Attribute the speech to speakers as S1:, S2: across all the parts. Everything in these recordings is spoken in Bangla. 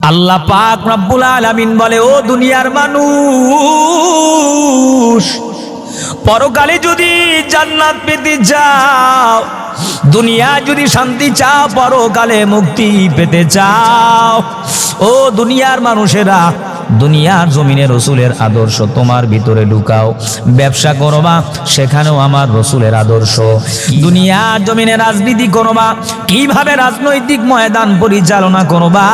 S1: আল্লাহ পাক রব্বুল আলামিন বলে, ও দুনিয়ার মানুষ, পরকালে যদি জান্নাত পেতে চাও, দুনিয়া যদি শান্তি চাও, পরকালে মুক্তি পেতে চাও, ও দুনিয়ার মানুষেরা, দুনিয়ার জমিনে রসুলের আদর্শ তোমার ভিতরে ঢুকাও। ব্যবসা করবা, সেখানেও আমার রসুলের আদর্শ। দুনিয়ার জমিনে রাজনীতি করবা, কিভাবে রাজনৈতিক ময়দান পরিচালনা করবা,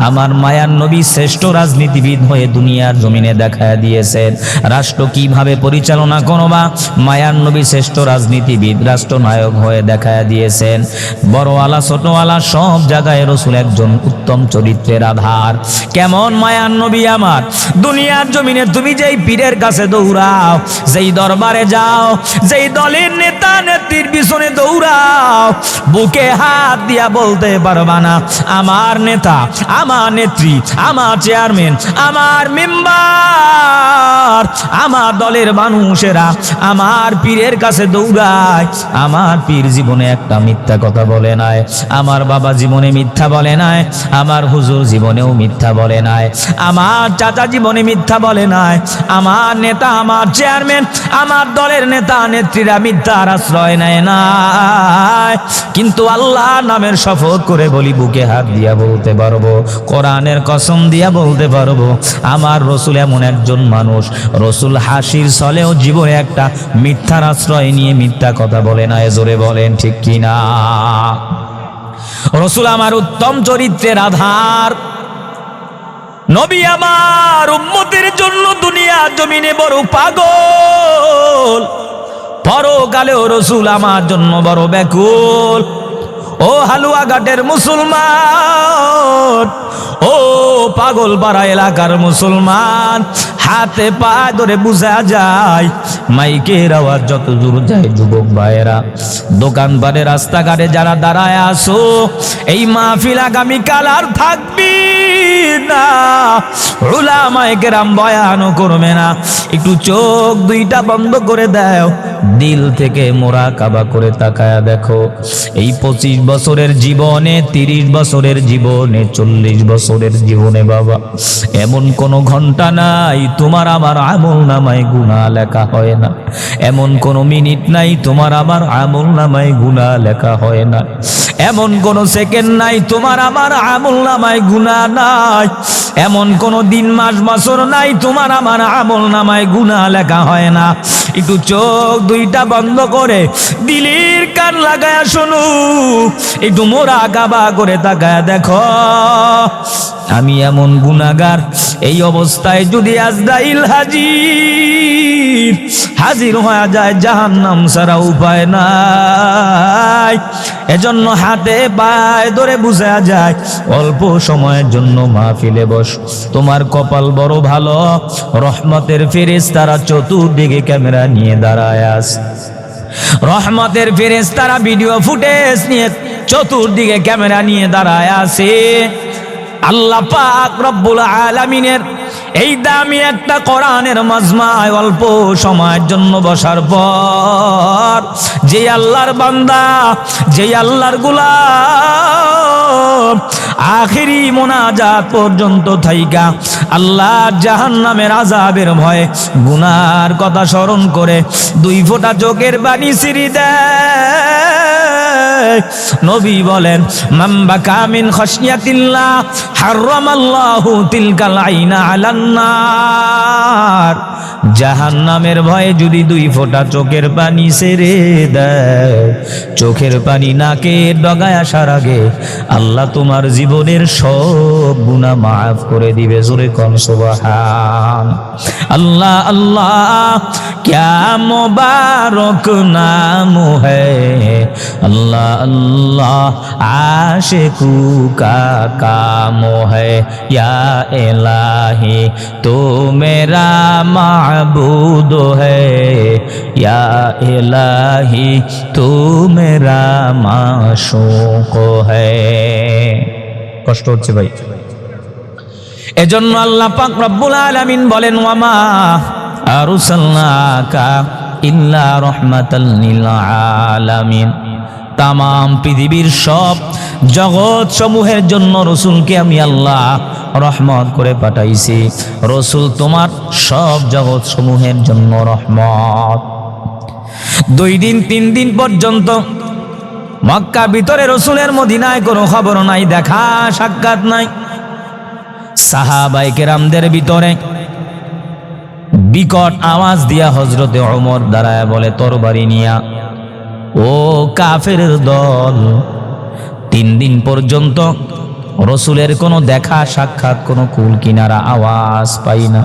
S1: আমার মায়ার নবী শ্রেষ্ঠ রাজনীতিবিদ হয়ে দুনিয়ার জমিনে দেখায় দিয়েছেন। রাষ্ট্র কিভাবে পরিচালনা করবা, মায়ার নবী শ্রেষ্ঠ রাজনীতিবিদ, রাষ্ট্রনায়ক হয়ে দেখায় দিয়েছেন। বড়ওয়ালা ছোটওয়ালা সব জায়গায় রসুল একজন উত্তম চরিত্রের আধার। কেমন মায়ার নবী আমার! দুনিয়ার জমিনে তুমি যেই পীরের কাছে দৌড়াও, যেই দরবারে যাও, যেই দলের নেতা নেত্রীর পিছনে দৌড়াও, বুকে হাত দিয়া বলতে পারবা না, আমার নেতা, আমার নেত্রী, আমার চেয়ারম্যান, আমার মেম্বার, আমার দলের মানুষেরা আমার পীরের কাছে দৌড়ায়। আমার পীর জীবনে একটা মিথ্যা কথা বলে নাই, আমার বাবা জীবনে মিথ্যা বলে নাই, আমার হুজুর জীবনেও মিথ্যা বলে নাই, আমার চাচা জীবনে মিথ্যা বলে নাই, আমার নেতা, আমার চেয়ারম্যান, আমার দলের নেতা নেত্রীরা মিথ্যার আশ্রয় নেয় নাই। কিন্তু আল্লাহ নামের শপথ করে বলি, বুকে হাত দিয়া বলতে পারবো, কোরআনের কসম দিয়া বলতে পারবো, আমার রসুল এমন একজন মানুষ, রসুল হাসির ছলেও জীবনে একটা মিথ্যার আশ্রয় নিয়ে মিথ্যা কথা বলে না। জোরে বলেন ঠিক কিনা? রসুল আমার উত্তম চরিত্রের আধার। নবী আমার উম্মতের জন্য দুনিয়া জমিনে বড় পাগল, পরকালেও রসুল আমার জন্য বড় ব্যাকুল। ও হালুয়া ঘাটের মুসলমান, ও পাগলপাড়া এলাকার মুসলমান, হাতে পা ধরে বুঝা যায়, মাইকের আওয়াজ যত দূর যায়, যুবক ভাইয়েরা, দোকানপাটে রাস্তাঘাটে যারা দাঁড়ায় আসো, এই মাহফিল আগামীকাল আর থাকবি না, উলামায়ে কেরাম বয়ানও করবে না। একটু চোখ দুইটা বন্ধ করে দাও, দিল থেকে মুরাকাবা করে তাকায়া দেখো, এই 25 বছরের জীবনে, 30 বছরের জীবনে, 40 বছরের জীবনে বাবা, এমন কোন ঘন্টা নাই তোমার আমার আমল নামায় গুনাহ লেখা হয় না, এমন কোন মিনিট নাই তোমার আমার আমল নামায় গুনাহ লেখা হয় না, এমন কোন সেকেন্ড নাই তোমার আমার আমল নামায় গুনাহ নাই, এমন কোন দিন মাস বছর নাই তোমার আমার আমল নামায় গুনাহ লেখা হয় না। একটু চোখ দুইটা বন্ধ করে দিলের কান লাগায়া শোনো, একটু মুরাকাবা করে তাকায়া দেখো, আমি এমন গুনাহগার, এই অবস্থায় যদি আজরাইল হাজির হয়ে যায়, জাহান্নাম ছাড়া উপায় নাই। এজন্য হাতে পায়ে ধরে বুঝা যায়, অল্প সময়ের জন্য মাহফিলে বস, তোমার কপাল বড় ভালো, রহমতের ফেরেশতারা চতুর্দিকে ক্যামেরা নিয়ে দাঁড়ায় আছে, রহমতের ফেরেশতারা ভিডিও ফুটেজ নিয়ে চতুর্দিকে ক্যামেরা নিয়ে দাঁড়ায় আছে। আল্লাহ পাক রব্বুল আলামিনের এই দামি একটা কোরআনের মাজমায় অল্প সময়ের জন্য বসার পর, যে আল্লাহর বান্দা, যে আল্লাহর গোলাম আখিরি মোনাজাত পর্যন্ত থাইকা আল্লাহ জাহান্নামের আযাবের ভয়ে গুনার কথা স্মরণ করে 2 ফোঁটা চোখের পানি ছিঁড়ে দেয়, নবী বলেন, মান বাকা মিন খাশিয়াতিল্লাহ হারামাল্লাহু তিলকাল আইনা আলান নার। জাহান্নামের ভয়ে যদি 2 ফোঁটা চোখের পানি ছেড়ে দেয়, চোখের পানি নাকের ডগায় আসার আগে আল্লাহ তোমার জীবনের সব গুনাহ মাফ করে দিবে। জোরে কোন সুবহান আল্লাহ। আল্লাহ क्या मुबारक नाम है, अल्लाह अल्लाह आशिकू का काम है, या इलाही तो मेरा माबूद है, या इलाही तो मेरा माशूक है। কষ্ট হচ্ছে ভাই, এজন্য আল্লাহ পাক রব্বুল আলামিন বলেন, ওয়ামা আরসালনাকা ইল্লা রাহমাতাল লিল আলামিন। তামাম পৃথিবীর সব জগৎ সমূহের জন্য রসুলকে আমি আল্লাহ রহমত করে পাঠাইছি। রসুল তোমার সব জগৎ সমূহের জন্য রহমত। 2 দিন 3 দিন পর্যন্ত মক্কা ভিতরে রসুলের মদিনায় কোনো খবর নাই, দেখা সাক্ষাৎ নাই। সাহাবায়ে কেরামদের ভিতরে বিকট আওয়াজ দিয়া হযরতে ওমর দাঁড়ায় বলে, তরবারি নিয়া, ও কাফেরের দল, 3 দিন পর্যন্ত রসুলের কোনো দেখা সাক্ষাৎ, কোনো কুল কিনারা আওয়াজ পাই না।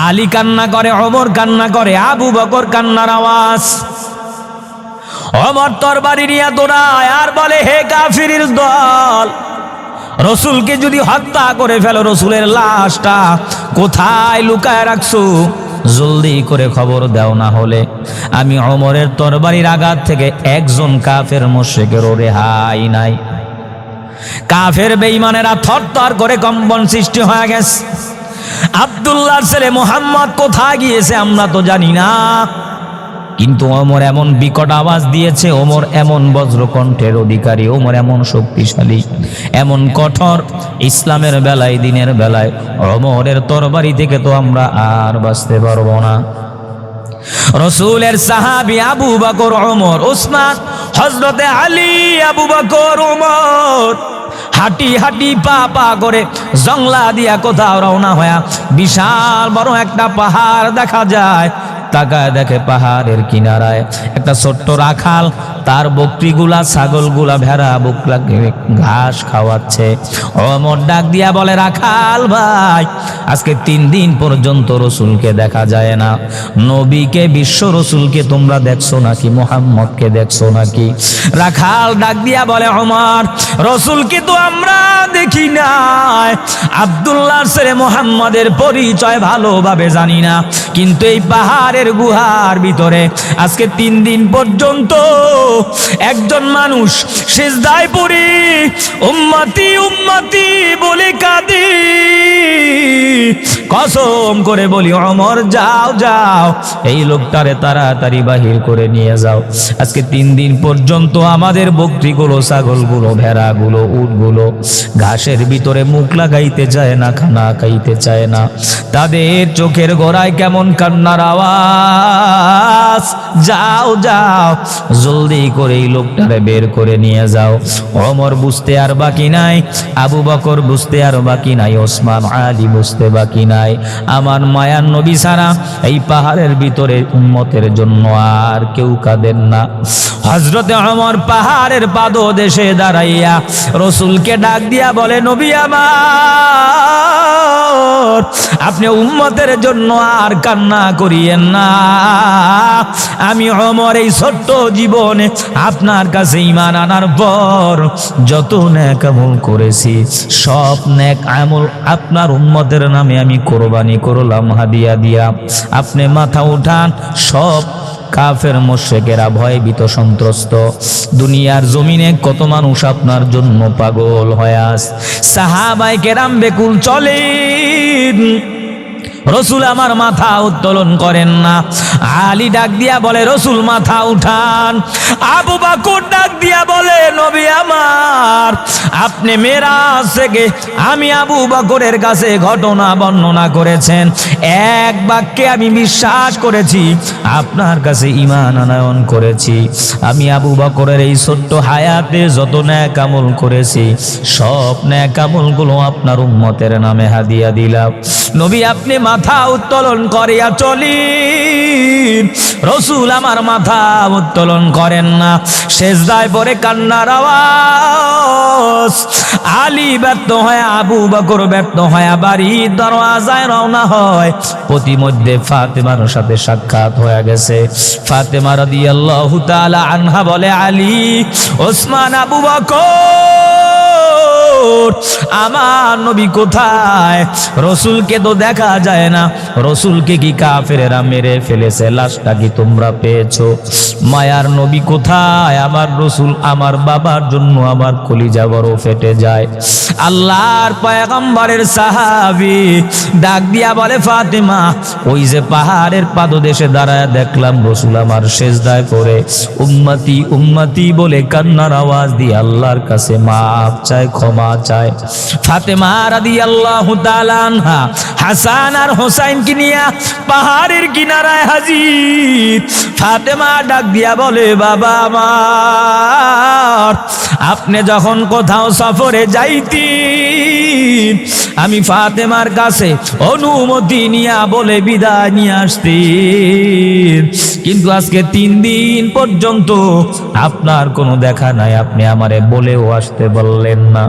S1: আলী কান্না করে, ওমর কান্না করে, আবু বকর কান্নার আওয়াজ। ওমর তরবারি নিয়ে দৌড়ায় আর বলে, হে কাফিরের দল, রসুলকে যদি হত্যা করে ফেলো, রসুলের লাশটা কোথায় লুকায় রাখছো, জলদি করে খবর দাও, না হলে আমি ওমরের তরবারির আঘাত থেকে একজন কাফের মুশরিকেরও রেহাই নাই। কাফের বেঈমানেরা থরথর করে কম্পন সৃষ্টি হয়ে গেছে। আব্দুল্লাহর ছেলে মুহাম্মদ কোথায় গিয়েছে আমরা তো জানি না, কিন্তু ওমর এমন বিকট আওয়াজ দিয়েছে, ওমর এমন বজ্রকণ্ঠের অধিকারী, ওমর এমন শক্তিশালী, এমন কঠোর, ইসলামের বেলায় দিনের বেলায় ওমরের তরবারি থেকে তো আমরা আর বাঁচতে পারবো না। রসুলের সাহাবী আবু বকর, ওমর, উসমান, হযরতে আলী, আবু বকর, ওমর হাঁটি হাঁটি পা পা করে জংলা দিয়া কোথাও রওনা হয়া বিশাল বড় একটা পাহাড় দেখা যায়। তাকায় দেখে পাহাড়ের কিনারায় একটা ছোট্ট রাখাল তার বকরিগুলা, ছাগলগুলা, ভেড়া বকলাকে ঘাস খাওয়াচ্ছে। ওমর ডাক দিয়া বলে, রাখাল ভাই, আজকে 3 দিন পর্যন্ত রসুলকে দেখা যায় না। নবীকে, বিশ্ব রসুলকে তোমরা দেখছো নাকি? মুহাম্মদকে দেখছো নাকি? রাখাল ডাক দিয়া বলে, ওমর, রসুলকে তো আমরা দেখি নাই, আব্দুল্লাহর ছেলে মুহাম্মদের পরিচয় ভালোভাবে জানি না, কিন্তু এই পাহাড়ের গুহার ভিতরে আজকে 3 দিন পর্যন্ত একজন মানুষ সিজদায় পড়ে উম্মতি উম্মতি বলে কাঁদে। কসম করে বলি, ওমর, যাও যাও, এই লোকটারে তাড়াতাড়ি বাহির করে নিয়ে যাও। আজকে 3 দিন পর্যন্ত আমাদের বকরিগুলো, ছাগলগুলো, ভেড়াগুলো, উটগুলো ঘাসের ভিতরে মুখ লাগাইতে চায় না, খানা খাইতে চায় না, তাদের চোখের গোড়ায় কেমন কান্নার আওয়াজ। যাও যাও, জলদি করে এই লোকটারে বের করে নিয়ে যাও। ওমর বুঝতে আর বাকি নাই, আবু বকর বুঝতে আর বাকি নাই, ওসমান, আলী বুঝতে বাকি নাই। আমার মায়ার নবী ছাড়া এই পাহাড়ের ভিতরে উম্মতের জন্য আর কেউ কাঁদেন না। হযরতে ওমর পাহাড়ের পাদদেশে দাঁড়াইয়া রসুলকে ডাক দিয়া বলে, নবী আমার, আপনি উম্মতের জন্য আর কান্না করিয়েন না। আমি ওমর এই ছোট্ট জীবনে আপনার কাছে ঈমান আনার পর যত নেক আমল করেছি, সব নেক আমল আপনার উম্মতের নামে আমি কোরবানি করলাম হাদিয়া দিয়া। আপনি মাথা উঠান, সব কাফের মুশরিকেরা ভয়ভীত সন্ত্রস্ত। দুনিয়ার জমিনে কত মানুষ আপনার জন্য পাগল হয়ে আছে। সাহাবায়ে কেরাম বেকুল চলেন, রসুল আমার মাথা উত্তোলন করেন না। আলী ডাক দিয়া বলে, রসুল মাথা উঠান। আবু বকর ডাক দিয়া বলে, নবী আমার, আপনি মেরাজ থেকে আমি আবু বকরের কাছে ঘটনা বর্ণনা করেছেন, এক বাক্যে আমি বিশ্বাস করেছি, আপনার কাছে ঈমান আনয়ন করেছি। আমি আবু বকরের এই ছোট্ট হায়াতে যত নেক আমল করেছি, সব নেক আমলগুলো আপনার উম্মতের নামে হাদিয়া দিলাম। নবী আপনি মাথা উত্তোলন করিয়া চলিন। রসুল আমার মাথা উত্তোলন করেন না, সেজদায় পড়ে কান্নার আওয়াজ। আলী ব্যর্থ হয়, আবু বকর ব্যর্থ হয়, বাড়ির দরওয়াজায় রওনা হয়। প্রতিমধ্যে ফাতেমার সাথে সাক্ষাৎ হয়ে গেছে। ফাতেমা রাদিয়াল্লাহু তাআলা আনহা বলে, আলী, ওসমান, আবু বকর, আমার নবী কোথায়? রসুলকে তো দেখা যায় না, রসুলকে কি কাফেরেরা মেরে ফেলেছে? লাশটা কি তোমরা পেয়েছো? মায়ার নবী কোথায়? আমার রসুল, আমার বাবার জন্য আমার কলিজা বড় ফেটে যায়। আল্লাহর পয়গম্বরের সাহাবী ডাক দিয়া বলে, ফাতেমা, ওই যে পাহাড়ের পাদদেশে দাঁড়ায় দেখলাম রসুল আমার সেজদায় পড়ে উম্মতি উম্মতি বলে কান্নার আওয়াজ দিয়ে আল্লাহর কাছে মাফ চায়, ক্ষমা চায়। ফাতেমা রাদিয়াল্লাহু তাআলা আনহা হাসান আর হোসাইনকে নিয়ে পাহাড়ের কিনারায় হাজির। ফাতেমা ডাক দিয়া বলে, বাবা আমার, আপনি যখন কোথাও সফরে যাইতেন আমি ফাতেমার কাছে অনুমতি নিয়া বলে বিদায় নিয়ে আসতেন, কিন্তু আজকে 3 দিন পর্যন্ত আপনার কোনো দেখা নাই, আপনি আমারে বলেও আসতে বললেন না।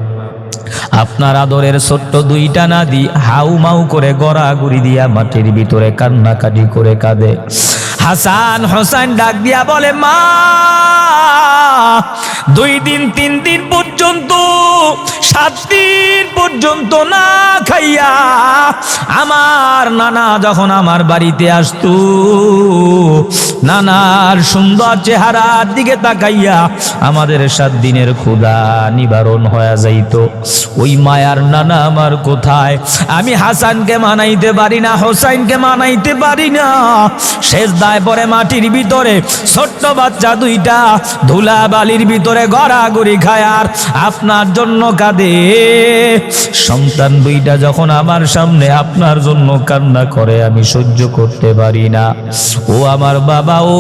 S1: আপনার আদরের ছোট্ট 2টা নাতি হাউ মাউ করে গড়াগড়ি দিয়া মাটির ভিতরে কান্নাকাটি করে কাঁদে। হাসান হোসেন ডাক দিয়া বলে, মা 2 দিন 3 দিন পর্যন্ত 7 দিন পর্যন্ত না খাইয়া আমার নানা যখন আমার বাড়িতে আসতো, নানার সুন্দর চেহারার দিকে তাকাইয়া আমাদের 7 দিনের ক্ষুধা নিবারণ হয়ে যাইত। ওই মায়ার নানা আমার কোথায়? আমি হাসানকে মানাইতে পারি না, হোসাইনকে মানাইতে পারি না। সেজদায় পড়ে মাটির ভিতরে ছোট্ট বাচ্চা 2টা ধুলা বালির ভিতরে গড়াগড়ি খায় আর আপনার জন্য কাঁদে। সন্তান 2টা যখন আমার সামনে আপনার জন্য কান্না করে আমি সহ্য করতে পারি না। ও আমার বাবা, ও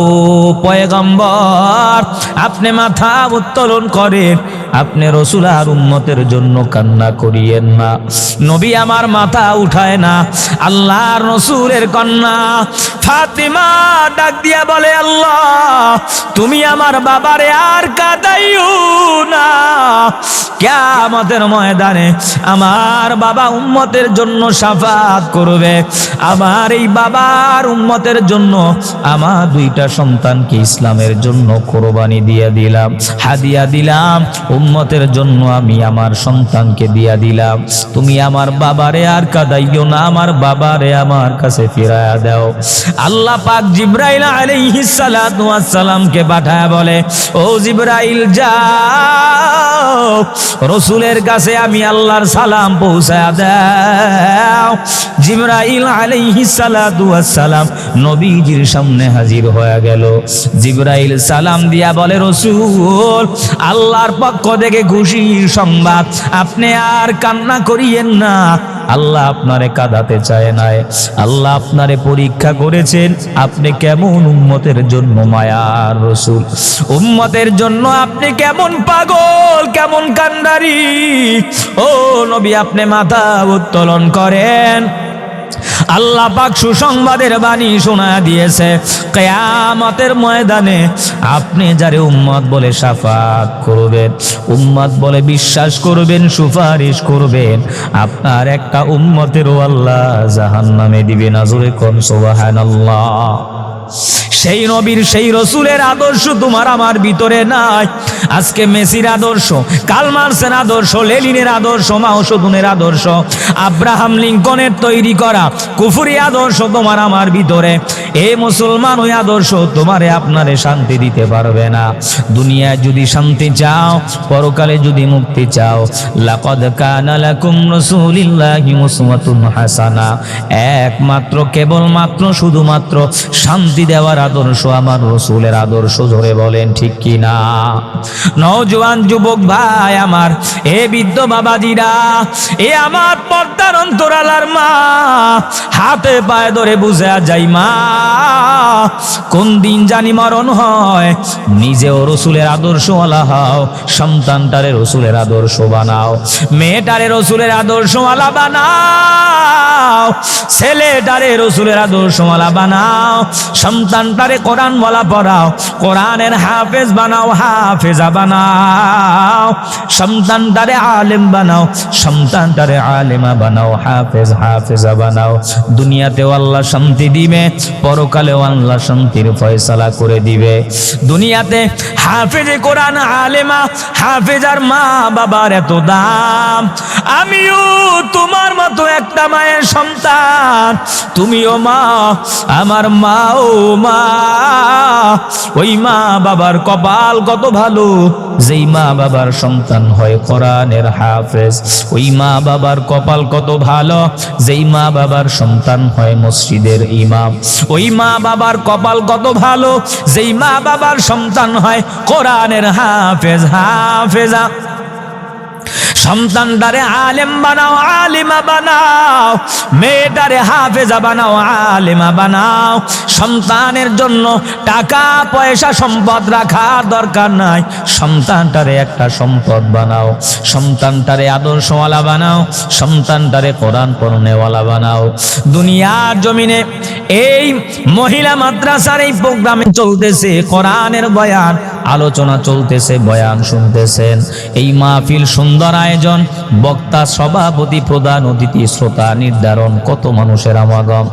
S1: পয়গম্বর, আপনি মাথা উত্তোলন করেন, আপনি রাসূল আর উম্মতের জন্য কান্না করিয়েন না। নবী আমার মাথা উঠায় না। আল্লাহর রাসূলের কন্যা ফাতিমা ডাক দিয়া বলে, আল্লাহ তুমি আমার বাবারে আর কাঁদাইও না। কিয়ামতের ময়দানে আমার বাবা উম্মতের জন্য শাফাত করবে। আমার এই বাবার উম্মতের জন্য আমার 2টা সন্তানকে ইসলামের জন্য কোরবানি দিয়ে দিলাম, হাদিয়া দিলাম। উম্মতের জন্য আমি আমার সন্তানকে দিয়া দিলাম। তুমি আমার বাবারে আর কাঁদাইও না, আমার বাবারে আমার কাছে ফিরায়া দাও। আল্লাহ পাক জিবরাইল আলাইহিস সালাতু ওয়াস সালামকে পাঠায় বলে, ও জিবরাইল যাও রাসূলের কাছে আমি আল্লাহর সালাম পৌঁছায়া দাও। জিবরাইল আলাইহিস সালাতু ওয়াস সালাম নবীজির সামনে হাজির হয়ে গেল। জিবরাইল সালাম দিয়া বলে, রাসূল আল্লাহর পক্ষ থেকে খুশির সংবাদ, আপনি আর কান্না করিয়েন না। আল্লাহ আপনারে কাঁদাতে চায় নাই, আল্লাহ আপনারে পরীক্ষা করেছেন আপনি কেমন উম্মতের জন্য মায়ার রাসূল, উম্মতের জন্য আপনি কেমন পাগল, কেমন কান্ডারি। ও নবী, আপনি মাথা উত্তোলন করেন। আল্লাহ পাক সুসংবাদের বাণী শোনায়া দিয়েছে, কিয়ামতের ময়দানে আপনি যারে উম্মত বলে শাফাত করবেন, উম্মত বলে বিশ্বাস করবেন, সুপারিশ করবেন, আপনার একটা উম্মতেরও আল্লাহ জাহান্নামে দিবেন। জোরে কোন সুবহানাল্লাহ। সেই নবীর সেই রসুলের আদর্শ তোমার আমার ভিতরে নাই। আজকে মেসির আদর্শ, কার্ল মার্ক্সের আদর্শ, লেনিনের আদর্শ, মাও সেতুংয়ের আদর্শ, আব্রাহাম লিঙ্কনের তৈরি করা কুফরি আদর্শ তোমার আমার ভিতরে। এ মুসলমান, ওই আদর্শ তোমারে আপনারে শান্তি দিতে পারবে না। দুনিয়ায় যদি শান্তি চাও, পরকালে যদি মুক্তি চাও, লাকাদ কানা লাকুম রাসূলিল্লাহি উসওয়াতুন হাসানা, একমাত্র কেবলমাত্র শুধুমাত্র শান্তি দেওয়ার আদর্শ আমার রাসূলের আদর্শ। ধরে বলেন ঠিক কি না? নওজোয়ান যুবক ভাই আমার, এ বৃদ্ধ বাবাজিরা, এ আমার পর্দার অন্তরালার মা, হাতে পায়ে ধরে বুঝা যাই মা, কোন দিন জানি মরণ হয়। নিজেও রাসূলের আদর্শওয়ালা হও, সন্তানটারে রাসূলের আদর্শ বানাও, মেয়েটারে রাসূলের আদর্শওয়ালা বানাও, ছেলেটারে রাসূলের আদর্শওয়ালা বানাও, সন্তানটারে কোরআনওয়ালা পড়াও, কোরআনের হাফেজ বানাও, হাফেজা বানাও, সন্তানটারে আলেম বানাও, সন্তানটারে আলেমা বানাও, হাফেজ হাফেজা বানাও। দুনিয়াতেও আল্লাহ শান্তি দিবে, পরকালেও আল্লাহ শান্তির ফয়সালা করে দিবে। দুনিয়াতে হাফেজে কোরআন, আলেমা, হাফেজার মা বাবার এত দাম। আমিও তোমার মতো একটা মায়ের সন্তান, তুমিও মা, আমার মা, ও মা। ওই মা বাবার কপাল কত ভালো, যেই মা বাবার সন্তান হয় কোরআনের হাফেজ। ওই মা বাবার কপাল কত ভালো, যেই মা বাবার সন্তান হয় মসজিদের ইমাম। ওই মা বাবার কপাল কত ভালো, যেই মা বাবার সন্তান হয় কোরআনের হাফেজ, হাফেজা। সন্তানটারে আলেম বানাও, আলিমা বানাও, মেয়েটারে হাফেজা বানাও, আলিমা বানাও। সন্তানের জন্য টাকা পয়সা সম্পদ রাখার দরকার নাই, সন্তানটারে একটা সম্পদ বানাও, সন্তানটারে আদর্শওয়ালা বানাও, সন্তানটারে কোরআন পড়নেওয়ালা বানাও। দুনিয়ার জমিনে এই মহিলা মাদ্রাসার এই প্রোগ্রামে চলতেছে কোরআনের বয়ান, আলোচনা চলতেছে, বয়ান শুনতেছেন। এই মাহফিল সুন্দর আয়োজন, বক্তা, সভাপতি, প্রধান অতিথি, শ্রোতা নির্ধারণ, কত মানুষের সমাগম।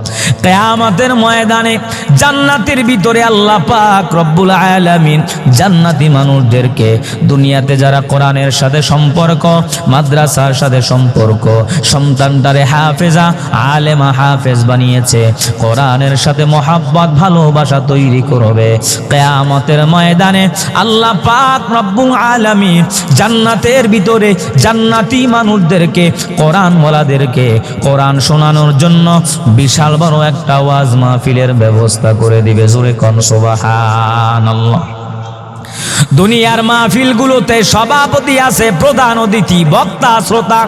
S1: কিয়ামতের ময়দানে জান্নাতের ভিতরে আল্লাহ পাক রব্বুল আলামিন জান্নাতি মানুষদেরকে, দুনিয়াতে যারা কোরআনের সাথে সম্পর্ক, মাদ্রাসার সাথে সম্পর্ক, সন্তানটারে হাফেজা আলেমা হাফেজ বানিয়েছে, কোরআনের সাথে মহাব্বত ভালোবাসা তৈরি করবে, কিয়ামতের ময়দানে আল্লাহ পাক রব্বুল আলামিন জান্নাতের ভিতরে জান্নাতি মানুষদেরকে, কোরআনওয়ালাদেরকে কোরআন শোনানোর জন্য বিশাল বড় একটা ওয়াজ মাহফিলের ব্যবস্থা করে দিবে। জোরে কোন সুবহানাল্লাহ। দুনিয়ার মাহফিলগুলোতে সভাপতি আছে, প্রধান অতিথি, বক্তা, শ্রোতা।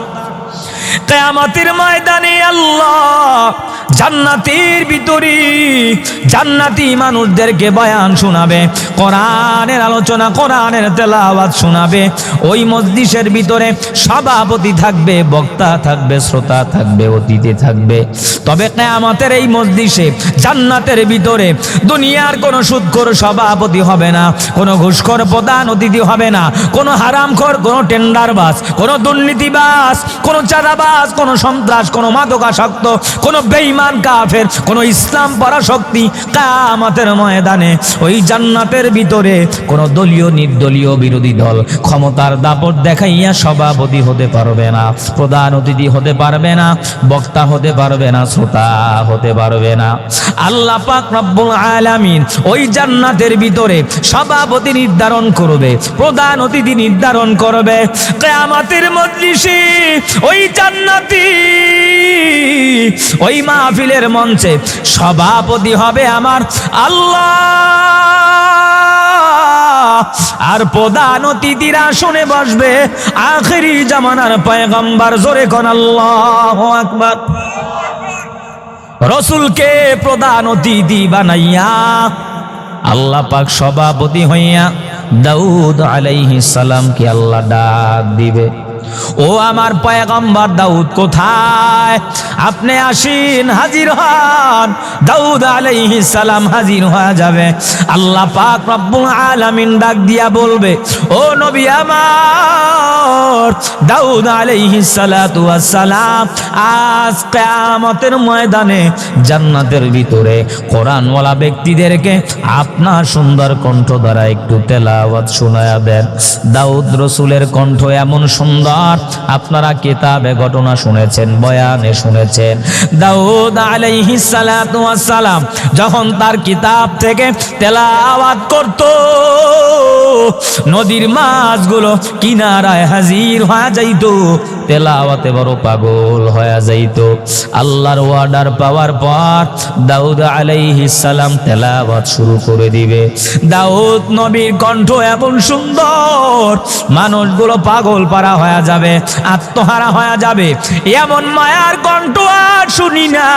S1: কিয়ামতের ময়দানে আল্লাহ জান্নাতের ভিতরে জান্নাতি মানুষদেরকে বয়ান শোনাবে, কোরআনের আলোচনা, কোরআনের তেলাওয়াত শোনাবে। ওই মজলিসের ভিতরে সভাপতি থাকবে, বক্তা থাকবে, শ্রোতা থাকবে, অতিথি থাকবে। তবে কিয়ামতের এই মজলিসে জান্নাতের ভিতরে দুনিয়ার কোনো সুদখোর সভাপতি হবে না, কোনো ঘুষখোর প্রধান অতিথি হবে না, কোনো হারামখোর, কোনো টেন্ডারবাজ, কোনো দুর্নীতিবাজ, কোনো চাঁদাবাজ, কোনো সন্ত্রাস, কোনো মাদকাসক্ত, কোনো বেঈমান কাফের, কোনো ইসলাম পরাশক্তি কিয়ামতের ময়দানে ওই জান্নাতের ভিতরে কোনো দলীয় নির্দলীয় বিরোধী দল ক্ষমতার দাপট দেখাইয়া সভাপতি হতে পারবে না, প্রধান অতিথি হতে পারবে না, বক্তা হতে পারবে না, শ্রোতা হতে পারবে না। আল্লাহ পাক রব্বুল আলামিন ওই জান্নাতের ভিতরে সভাপতি নির্ধারণ করবে, প্রধান অতিথি নির্ধারণ করবে। কিয়ামতের মজলিসে ওই জান্নাতি ওই মাহফিলের মঞ্চে সভাপতি হবে আমার আল্লাহ, আর প্রধান অতিথিরা শুনে বসবে আখিরি জামানার পয়গম্বর। জোরে কোন আল্লাহু আকবার। রাসূলকে প্রধান অতিথি বানাইয়া আল্লাহ পাক সভাপতি হইয়া দাউদ আলাইহিস সালামকে আল্লাহ ডাক দিবে, ও আমার পয়গম্বর দাউদ কোথায়? আপনি আসেন, হাজির হন। দাউদ আলাইহিস সালাম হাজির হয়ে যাবে। আল্লাহ পাক রব্বুল আলামিন ডাক দিয়া বলবে, ও নবী আমার দাউদ আলাইহিস সালাতু ওয়াস সালাম, আজ কিয়ামতের ময়দানে জান্নাতের ভিতরে কোরআনওয়ালা ব্যক্তিদেরকে আপনার সুন্দর কণ্ঠ দ্বারা একটু তেলাওয়াত শোনায়া দেন। দাউদ রাসূলের কণ্ঠ এমন সুন্দর, আপনারা কিতাবে ঘটনা শুনেছেন, বয়ানে শুনেছেন। দাউদ আলাইহিস সালাতু ওয়াস সালাম যখন তার কিতাব থেকে তেলাওয়াত করত, নদীর মাছগুলো কিনারায় হাজির হয়ে যাইত, তেলাওয়াতে বড় পাগল হয়ে যাইত। আল্লাহর অর্ডার পাওয়ার পর দাউদ আলাইহিস সালাম তেলাওয়াত শুরু করে দিবে। দাউদ নবীর কণ্ঠ এমন সুন্দর, মানুষগুলো পাগল পারা হয়ে যাবে, আত্মহারা হয়ে যাবে। এমন মায়ার কণ্ঠ আর শুনি না।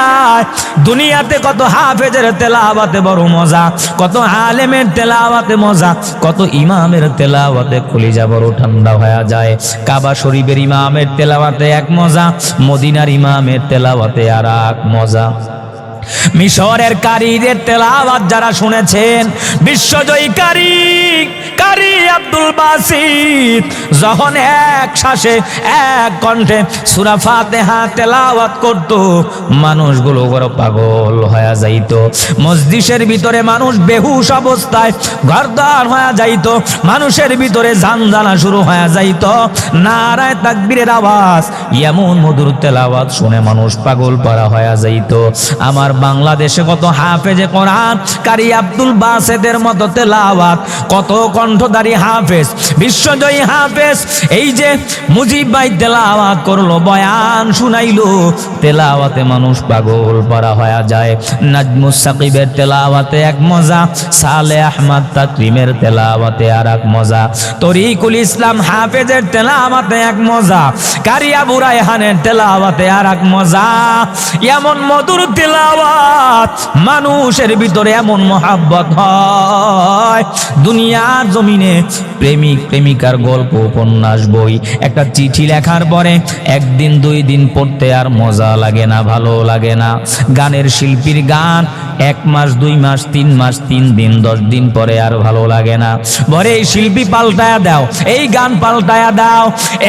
S1: দুনিয়াতে কত হাফেজের তেলাওয়াতে বড় মজা, কত আলেমের তেলাওয়াতে মজা, কত ইমামের তেলাওয়াতে কলিজা বড় ঠান্ডা হয়ে যায়। কাবা শরীফের ইমামের তেলাওয়াতে এক মজা, মদিনার ইমামের তেলাওয়াতে আর এক মজা। মিশরের কারীদের তেলাওয়াত যারা শুনেছেন, বিশ্বজয়ী কারী আব্দুল বাসিত যখন এক শ্বাসে এক কণ্ঠে সূরা ফাতিহা তেলাওয়াত করত, মানুষগুলো বড় পাগল হয়ে যাইত। মজলিসের ভিতরে মানুষ বেহুশ অবস্থায় গর্দান হয়ে যাইত, মানুষের ভিতরে জানজানা শুরু হয়ে যাইত। নারায়ে তাকবীরের আওয়াজ, এমন মধুর তেলাওয়াত শুনে মানুষ পাগল পারা হয়ে যাইত। আমার বাংলাদেশে কত হাফেজে কোরআন কারি আব্দুল বাসিতের মতো তেলাওয়াত, কত কণ্ঠধারী হাফেজ, বিশ্বজয়ী হাফেজ। এই যে মুজিব ভাই তেলাওয়াত করলো, বয়ান শুনাইলো, তেলাওয়াতে মানুষ পাগল পারা হয়ে যায়। নাজমুস সাকিবের তেলাওয়াতে এক মজা, সালেহ আহমদ তাকরিমের তেলাওয়াতে আর এক মজা, তরিকুল ইসলাম হাফেজের তেলাওয়াতে এক মজা, কারি আবু রায়হানের তেলাওয়াতে আর এক মজা। এমন মধুর তেলাওয়াত, মানুষের ভিতরে এমন মহাব্বত হয়। দুনিয়ার জমিনে প্রেমিক প্রেমিকার গল্প, উপন্যাস, বই, একটা চিঠি লেখার পরে একদিন দুই দিন পড়তে আর মজা লাগে না, ভালো লাগে না। গানের শিল্পীর গান 1 মাস 2 মাস 3 মাস 3 দিন 10 দিন পরে আর ভালো লাগে না। বরে এই শিল্পী পাল্টায়া দাও, এই গান পাল্টায়া দাও,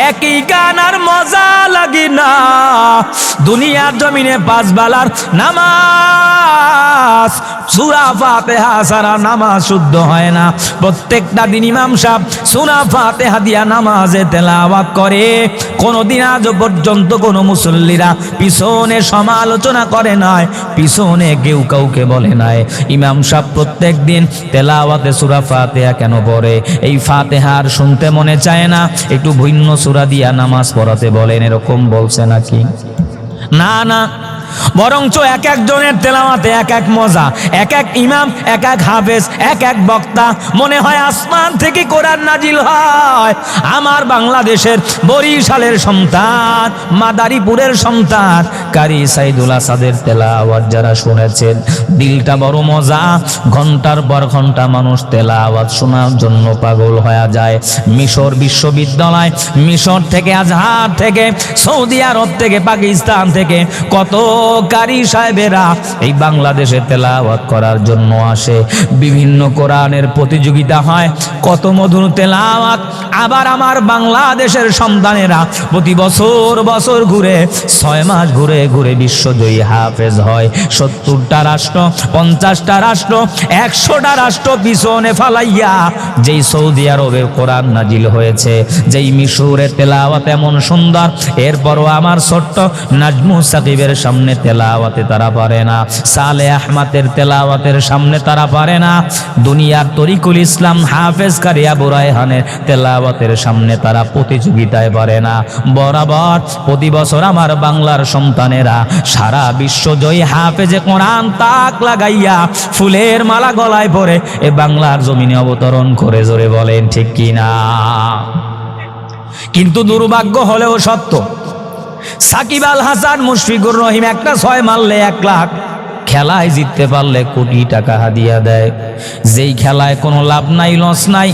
S1: একই গান আর মজা লাগে না। দুনিয়ার জমিনে 5 বেলার নামাজ, সূরা ফাতিহা ছাড়া নামাজ শুদ্ধ হয় না। প্রত্যেকটা দিন ইমাম সাহেব সূরা ফাতিহা দিয়া নামাজে তেলাওয়াত করে। কোনদিন আজ পর্যন্ত কোন মুসল্লিরা পিছনে সমালোচনা করে নাই, পিছনে কেউ কাউকে বলে নাই ইমাম সাহেব প্রত্যেক দিন তেলাওয়াতে সূরা ফাতিহা কেন পড়ে? এই ফাতিহার শুনতে মনে চায় না, একটু ভিন্ন সূরা দিয়া নামাজ পড়াতে বলেন, এরকম বলছে নাকি? না না, বরঞ্চ এক একজনের তেলাওয়াতে এক এক মজা, এক এক ইমাম, এক এক হাফেজ, এক এক বক্তা, মনে হয় আসমান থেকে কোরআন নাজিল হয়। আমার বাংলাদেশের বরিশালের সন্তান, মাদারীপুরের সন্তান কারি সাইদুল আসাদের তেলাওয়াত যারা শুনেছেন, দিলটা বড় মজা। ঘন্টার পর ঘন্টা মানুষ তেলাওয়াত শোনার জন্য পাগল হয়ে যায়। মিশর বিশ্ববিদ্যালয়, মিশর থেকে, আজহার থেকে, সৌদি আরব থেকে, পাকিস্তান থেকে কত কারি সাহেবেরা এই বাংলাদেশে তেলাওয়াত করার জন্য আসে। বিভিন্ন কোরআনের প্রতিযোগিতা হয়, কত মধুর তেলাওয়াত। আবার আমার বাংলাদেশের সন্তানেরা প্রতি বছর বছর ঘুরে, 6 মাস ঘুরে ঘুরে বিশ্বজয়ী হাফেজ হয়। 70টা রাষ্ট্র, 50টা রাষ্ট্র, 100টা রাষ্ট্র পিছনে ফালাইয়া যেই সৌদি আরবের কোরআন নাজিল হয়েছে, যেই মিশরের তেলাওয়াত এমন সুন্দর, এরপরও আমার ছোট্ট নাজমুস সাকিবের সামনে তেলাওয়াতে তারা পারে না, সালেহ আহমদের তেলাওয়াতের সামনে তারা পারে না, দুনিয়ার তরিকুল ইসলাম হাফেজ কারি আবু রায়হানের তেলাওয়াতের সামনে তারা প্রতিযোগিতায় পারে না। বরাবর প্রতি বছর আমার বাংলার সন্তানেরা সারা বিশ্বজয়ী হাফেজে কোরআন তাক লাগাইয়া ফুলের মালা গলায় পরে এ বাংলার জমিনে অবতরণ করে, জোরে বলেন ঠিক কিনা? কিন্তু দুর্ভাগ্য হলেও সত্য, সাকিব আল হাসান, মুশফিকুর রহিম একটা 6 মারলে 1 লাখ, খেলায় জিততে পারলে কোটি টাকা হাদিয়া দেয়। যেই খেলায় কোনো লাভ নাই, লস নাই,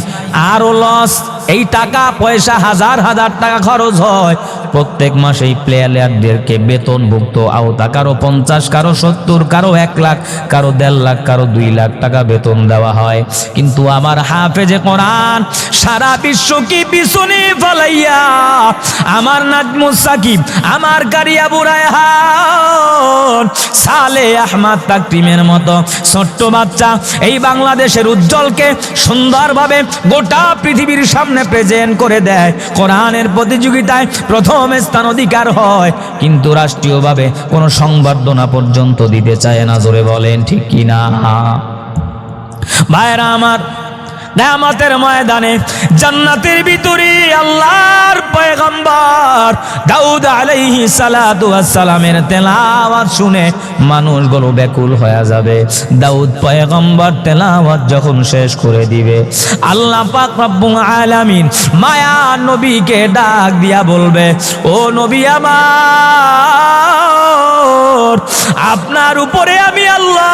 S1: আরো লস। এই টাকা পয়সা হাজার হাজার টাকা খরচ হয়। প্রত্যেক মাসে এই প্লেয়ারদেরকে বেতনভুক্ত আওতা, কারো 50, কারো 70, কারো 1 লাখ, কারো 1.5 লাখ, কারো 2 লাখ টাকা বেতন দেওয়া হয়। কিন্তু আমার হাফেজে কোরআন সারা বিশ্বকে পিছনে ফলাইয়া আমার নাজমুস সাকিব, আমার কারি আবু রায়হান, সালেহ আহমদ তাকরিমের মতো ছোট্ট বাচ্চা এই বাংলাদেশের উজ্জ্বলকে সুন্দরভাবে গোটা পৃথিবীর সামনে প্রেজেন্ট করে দেয়। কোরআনের প্রতিযোগিতায় প্রথম স্থান অধিকার হয়, কিন্তু রাষ্ট্রীয়ভাবে কোনো সংবর্ধনা পর্যন্ত দিতে চায় না, জোরে বলেন ঠিক কিনা? ভাইরা আমার, কিয়ামতের ময়দানে জান্নাতের ভিতরে আল্লাহর পয়গম্বর দাউদ আলাইহিস সালাতু ওয়াস সালামের তেলাওয়াত শুনে মানুষগুলো ব্যাকুল হয়ে যাবে। দাউদ পয়গম্বর তেলাওয়াত যখন শেষ করে দিবে, আল্লাহ পাক রব্বুল আলামিন মায়া নবীকে ডাক দিয়া বলবে, ও নবী আমার, আপনার উপরে আমি আল্লাহ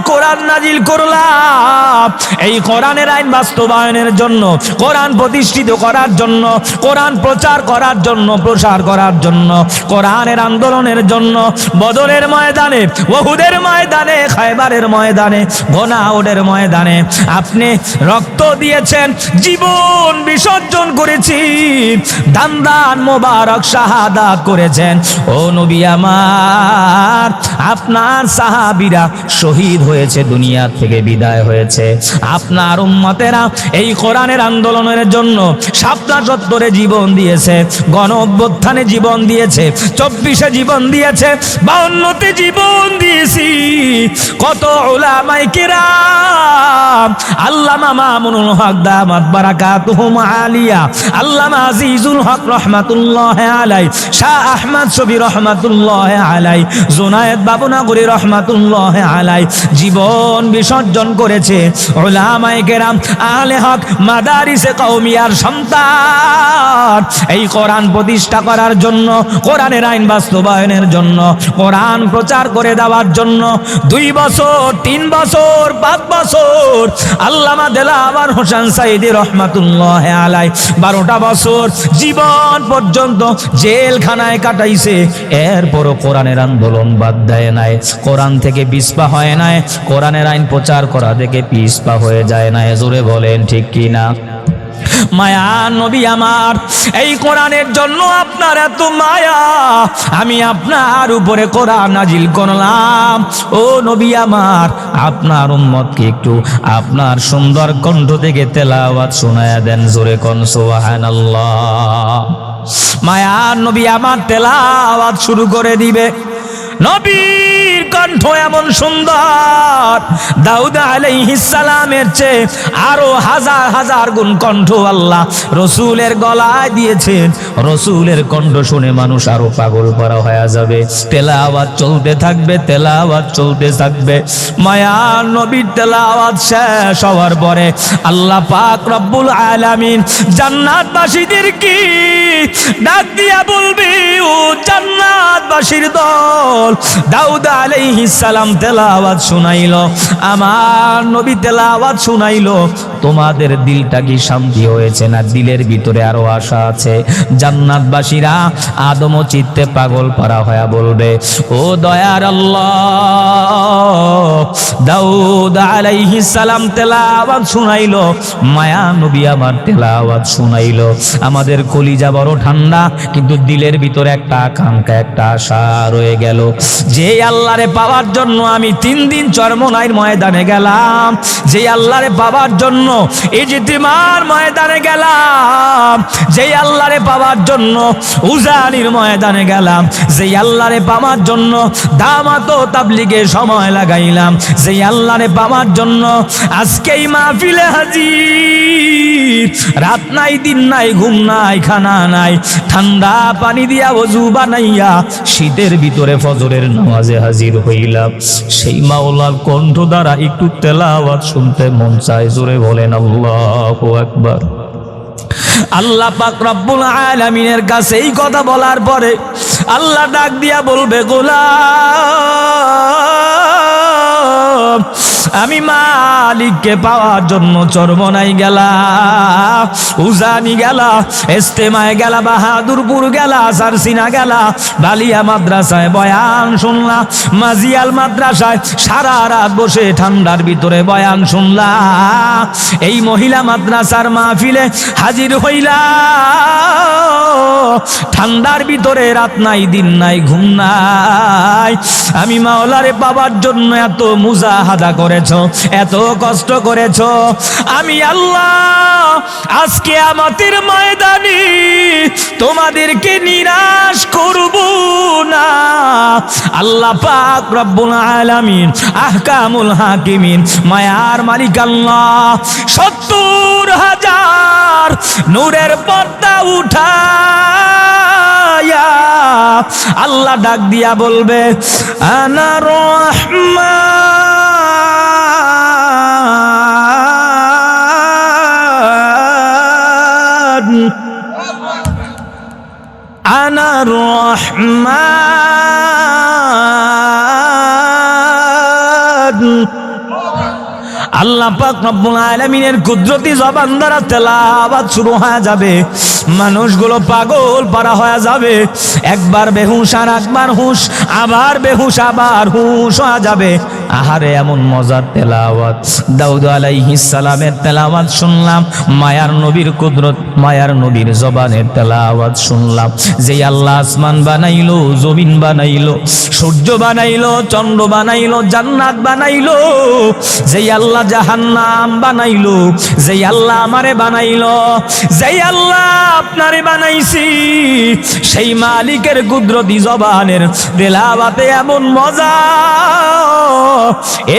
S1: কোরআন নাজিল করলাম। এই কোরআনের আইন বাস্তবায়নের জন্য, কোরআন প্রতিষ্ঠিত করার জন্য, কোরআন প্রচার করার জন্য, প্রসার করার জন্য, কোরআনের আন্দোলনের জন্য বদরের ময়দানে, উহুদের ময়দানে, খায়বারের ময়দানে, ঘনাউদের ময়দানে আপনি রক্ত দিয়েছেন, জীবন বিসর্জন করেছি, দান দান মোবারক শাহাদাত করেছেন। ও নবী আমার, আপনার সাহাবীরা শহীদ হয়েছে, দুনিয়া থেকে বিদায় হয়েছে। আপনার উম্মতেরা এই কোরআনের আন্দোলনের জন্য শাপলা চত্বরে জীবন দিয়েছে, গণ অভ্যুত্থানে জীবন দিয়েছে, 24-এ জীবন দিয়েছে, 52-তে জীবন দিয়েছি। কত উলামায়ে কিরাম, আল্লামা মামুনুল হক দামাত বারাকাতুহুম আলিয়া, আল্লামা আজিজুল হক রহমাতুল্লাহি আলাইহি, শাহ আহমদ শফি রহমাতুল্লাহি আলাইহি, জুনায়েদ বাবুনগরী রহমাতুল্লাহি আলাইহি জীবন বিসর্জন করেছে। উলামায়ে কেরাম, আহলে হক, মাদারিসে কওমিয়ার সন্তান এই কোরআন প্রতিষ্ঠা করার জন্য, কোরআনের আইন বাস্তবায়নের জন্য, কোরআন প্রচার করে দেওয়ার জন্য 2 বছর, 3 বছর, 5 বছর আল্লামা দেলাওয়ার হোসেন সাইদি রহমাতুল্লাহি আলাইহি 12টা বছর জীবন পর্যন্ত জেলখানায় কাটাইছে। এরপরও কোরআনের আন্দোলন বাদ দেয় নাই, কোরআন থেকে পিছপা হয় নাই, কোরআনের আইন প্রচার করা থেকে পিছপা হয়ে যায় না। জোরে বলেন ঠিক কি না? মায়া নবী আমার, এই কোরআনের জন্য আপনার এত মায়া, আমি আপনার উপরে কোরআন নাজিল করলাম। ও নবী আমার, আপনার উম্মতকে একটু আপনার সুন্দর কণ্ঠ থেকে তেলাওয়াত শোনায়া দেন। জোরে কোন সুবহানাল্লাহ। মায়া নবী আমার তেলাওয়াত শুরু করে দিবে। নবীর কণ্ঠ এমন সুন্দর, দাউদ আলাইহিস সালামের চেয়ে আরো হাজার হাজার গুণ কণ্ঠ আল্লাহ রসুলের গলায় দিয়েছেন। রসুলের কণ্ঠ শুনে মানুষ আরো পাগল করা হয়ে যাবে। তেলাওয়াত চলতে থাকবে, তেলাওয়াত চলতে থাকবে। মায়া নবীর তেলাওয়াত শেষ হওয়ার পরে আল্লাহ পাক রব্বুল আলামিন জান্নাতবাসীদেরকে ডাক দিয়া বলবে, ও জান্নাতবাসীর দল, দাউদ আলাইহিস সালাম তেলাওয়াত শুনাইলো, আমার নবী তেলাওয়াত শুনাইলো, তোমাদের দিলটা কি শান্তি হয়েছে না? দিলের ভিতরে আরো আশা আছে? জান্নাতবাসীরা আদম চিত্তে পাগল পারা হয়ে বলবে, ও দয়ার আল্লাহ, দাউদ আলাইহিস সালাম তেলাওয়াত শুনাইলো, মায়া নবী আমার তেলাওয়াত শুনাইলো, আমাদের কলিজা বড় ঠান্ডা, কিন্তু দিলের ভিতরে একটা আকাঙ্ক্ষা, একটা আশা রয়ে গেল। যে আল্লাহরে পাওয়ার জন্য আমি 3 দিন চরমনাইর ময়দানে গেলাম, যে আল্লাহরে পাওয়ার জন্য ইজতিমার ময়দানে গেলাম, যে আল্লাহরে পাওয়ার জন্য উজানির ময়দানে গেলাম, যে আল্লাহরে পাওয়ার জন্য দামাত ও তাবলীগে সময় লাগাইলাম, যে আল্লাহরে পাওয়ার জন্য আজকেই মাহফিলে হাজির, রাত নাই, দিন নাই, ঘুম নাই, খানা নাই, ঠান্ডা পানি দিয়া ওযু বানাইয়া শীতের ভিতরে ফজরের নামাজে হাজির হইলাম। সেই মাওলার কণ্ঠ দ্বারা একটু তেলাওয়াত শুনতে মন চায়। জোরে বলেন আল্লাহু আকবার। আল্লাহ পাক রব্বুল আলামিনের কাছে এই কথা বলার পরে আল্লাহ ডাক দিয়া বলবে, গোলাম, আমি মালিককে পাওয়ার জন্য চরমনাই গেলা, উজানি গেলা, ইস্তেমায় গেলা, বাহাদুরপুর গেলা, সারসিনা গেলা, বালিয়া মাদ্রাসায় বয়ান শুনলা, মাজিয়াল মাদ্রাসায় সারা রাত বসে ঠান্ডার ভিতরে বয়ান শুনলা, এই মহিলা মাদ্রাসার মাহফিলে হাজির হইলা, ঠান্ডার ভিতরে রাত নাই, দিন নাই, ঘুম নাই, আমি মাওলারে পাবার জন্য এত মুজাহাদা করেছ, এত কষ্ট করেছ, আমি আল্লাহ আজকে আমাদের ময়দানে তোমাদেরকে নিরাশ করব না। আল্লাহ পাক রব্বুল আলামিন আহকামুল হাকিমিন, মায়ার মালিক আল্লাহ 70,000 নূরের পর্দা উঠায়া আল্লাহ ডাক দিয়া বলবে, আনা রহমান, আনা রহমান। আল্লাহ পাক রব্বুল আলামিনের কুদরতি জবান দ্বারা তেলাওয়াত শুরু হয়ে যাবে। মানুষগুলো পাগল পারা হয়ে যাবে। একবার বেহুশ আর একবার হুশ, আবার বেহুশ আবার হুশ হয়ে যাবে। আহারে এমন মজার তেলাওয়াত, দাউদ আলাইহিস সালামের তেলাওয়াত শুনলাম, মায়ার নবীর কুদরত, মায়ার নবীর জবানের তেলাওয়াত শুনলাম। যে আল্লাহ আসমান বানাইলো, জমিন বানাইলো, সূর্য বানাইলো, চন্দ্র বানাইলো, জান্নাত বানাইলো, যে আল্লাহ জাহান্নাম বানাইলো, যে আল্লাহ আমারে বানাইলো, যে আল্লাহ আপনারে বানাইছি, সেই মালিকের কুদরতি জবানের তেলাওয়াতে এমন মজা।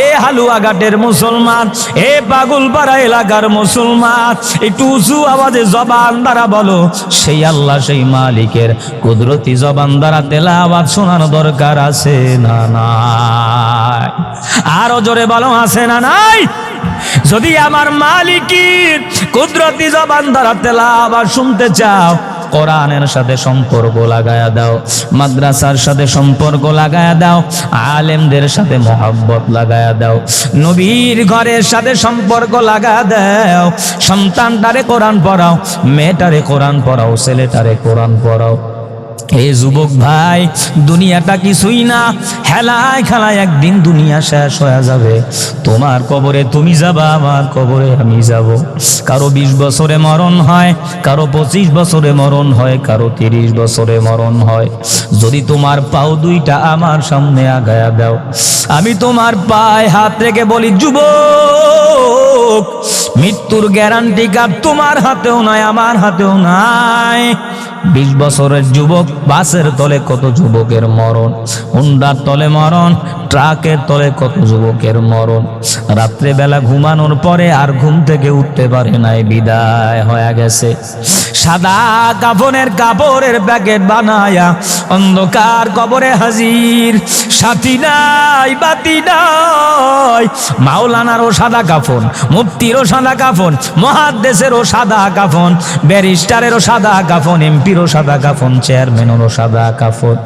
S1: এ হালুয়াঘাটের মুসলমান, এ পাগলপাড়া এলাকার মুসলমান, একটু উঁচু আওয়াজে জবান দ্বারা বলো, সেই আল্লাহ, সেই মালিকের কুদরতি জবান দ্বারা তেলাওয়াত শোনার দরকার আছে না নাই? আরো জোরে বলো, আছে না নাই? যদি আমার মালিকের কুদরতি জবান দ্বারা তেলাওয়াত শুনতে চাও, কোরআনের সাথে সম্পর্ক লাগায়া দাও, মাদ্রাসার সাথে সম্পর্ক লাগায়া দাও, আলেমদের সাথে মহব্বত লাগায়া দাও, নবীর ঘরের সাথে সম্পর্ক লাগায়া দাও। সন্তানটারে কোরআন পড়াও, মেয়েটারে কোরআন পড়াও, ছেলেটারে কোরআন পড়াও। হে যুবক ভাই, দুনিয়াটা কিছুই না, হেলায় খেলায় একদিন দুনিয়া শেষ হয়ে যাবে। তোমার কবরে তুমি যাবা, আমার কবরে আমি যাব। কারো 20 বছরে মরণ হয়, কারো 25 বছরে মরণ হয়, কারো 30 বছরে মরণ হয়। যদি তোমার পাও দুইটা আমার সামনে আগায়া দাও, আমি তোমার পায়ে হাত রেখে বলি, যুবক, মৃত্যুর গ্যারান্টি কার্ড তোমার হাতেও নাই, আমার হাতেও নাই। 20 বছরের যুবক, বাসের তলে কত যুবকের মরণ, হুন্ডার তলে মরণ, ট্রাকের তলে কত যুবকের মরণ। রাত্রে বেলা ঘুমানোর পরে আর ঘুম থেকে উঠতে পারে নাই, বিদায় হয়ে গেছে। সাদা কাফনের কাপড়ের প্যাকেট বানায়া অন্ধকার কবরে হাজির। সাথী নাই, বাতি নাই। মাওলানারও সাদা কাফন, মুফতিরও সাদা কাফন, মুহাদ্দিসেরও সাদা কাফন, ব্যারিস্টারেরও সাদা কাফন, এমপিরও সাদা কাফন, চেয়ারম্যানেরও সাদা কাফন।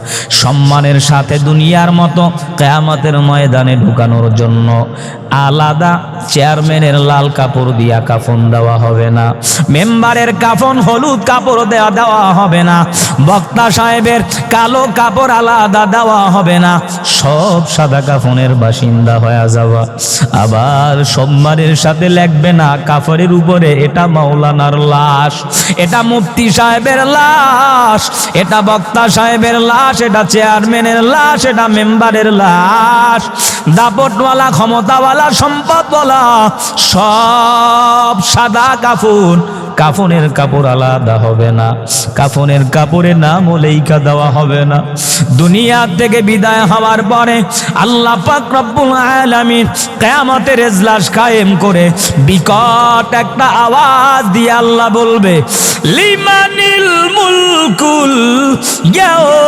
S1: সম্মানের সাথে দুনিয়ার মতো কিয়ামতের ময়দানে ঢুকানোর জন্য আলাদা চেয়ারম্যানের লাল কাপড় দিয়া কাফন দেওয়া হবে না, মেম্বারের কাফন হলুদ কাপড় দেওয়া হবে না, বক্তা সাহেবের কালো কাপড় আলাদা দেওয়া হবে না, সব সাদা কাফনের বাসিন্দা হয়ে যাওয়া। আবার সম্মানের সাথে লিখবে না কাফনের উপরে, এটা মাওলানার লাশ, এটা মুফতি সাহেবের লাশ, এটা বক্তা সাহেবের লাশ, এটা চেয়ারম্যানের লাশ, এটা মেম্বারের লাশ। দাপটওয়ালা, ক্ষমতাওয়ালা, সম্পদওয়ালা, সব সাদা কাফন। কাফনের কাপড় আলাদা হবে না, কাফনের কাপড়ের নাম লেখা দেওয়া হবে না। দুনিয়া থেকে বিদায় হওয়ার পরে আল্লাহ পাক রব্বুল আলামিন কিয়ামতের ইজলাস কায়েম করে বিকট একটা আওয়াজ দিয়ে আল্লাহ বলবে, লিমানিল মুলকুল ইয়াউম।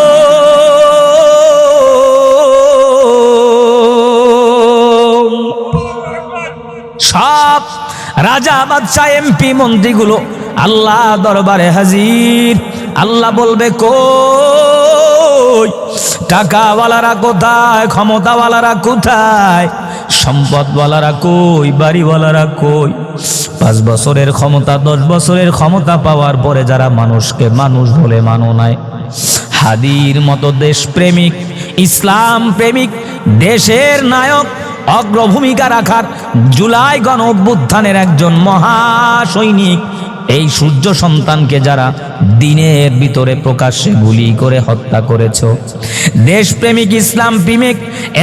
S1: সব রাজা, বাদশা, এমপি, মন্ত্রীগুলো আল্লাহ দরবারে হাজির। আল্লাহ বলবে, কই টাকাওয়ালারা কোথায়, ক্ষমতাওয়ালারা কোথায়, সম্পদওয়ালারা কই, বাড়িওয়ালারা কই? 5 বছরের ক্ষমতা, 10 বছরের ক্ষমতা পাওয়ার পরে যারা মানুষকে মানুষ বলে মানো নাই, হাদির মতো দেশপ্রেমিক, ইসলাম প্রেমিক, দেশের নায়ক, অগ্রভূমিকা রাখার জুলাই গণ অভ্যুত্থানের একজন মহাসৈনিক, এই সূর্য সন্তানকে যারা দিনের ভিতরে প্রকাশ্যে গুলি করে হত্যা করেছ, দেশপ্রেমিক, ইসলাম প্রেমিক,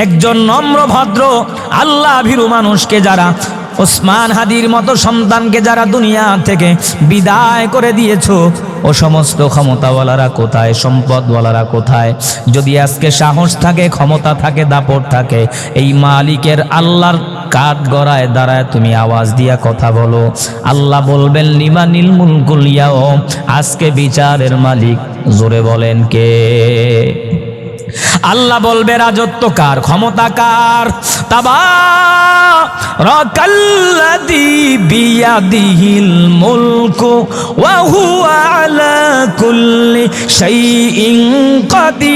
S1: একজন নম্র ভদ্র আল্লাহ ভীরু মানুষকে যারা, ওসমান হাদির মতো সন্তানকে যারা দুনিয়া থেকে বিদায় করে দিয়েছো, ও সমস্ত ক্ষমতাওয়ালারা কোথায়, সম্পদওয়ালারা কোথায়? যদি আজকে সাহস থাকে, ক্ষমতা থাকে, দাপট থাকে, এই মালিকের আল্লাহর কাঠ গড়ায় দাঁড়ায় তুমি আওয়াজ দিয়া কথা বলো। আল্লাহ বলবেন, লিমানিল মুলকুল ইয়াউম, আজকে বিচারের মালিক জোরে বলেন কে? আল্লাহ বলবে, রাজত্ব কার, ক্ষমতা কার? তাবারাকাল্লাযী বিয়াদিহিল মুলকু ওয়া হুয়া আলা কুল্লি শাইইন কাদির।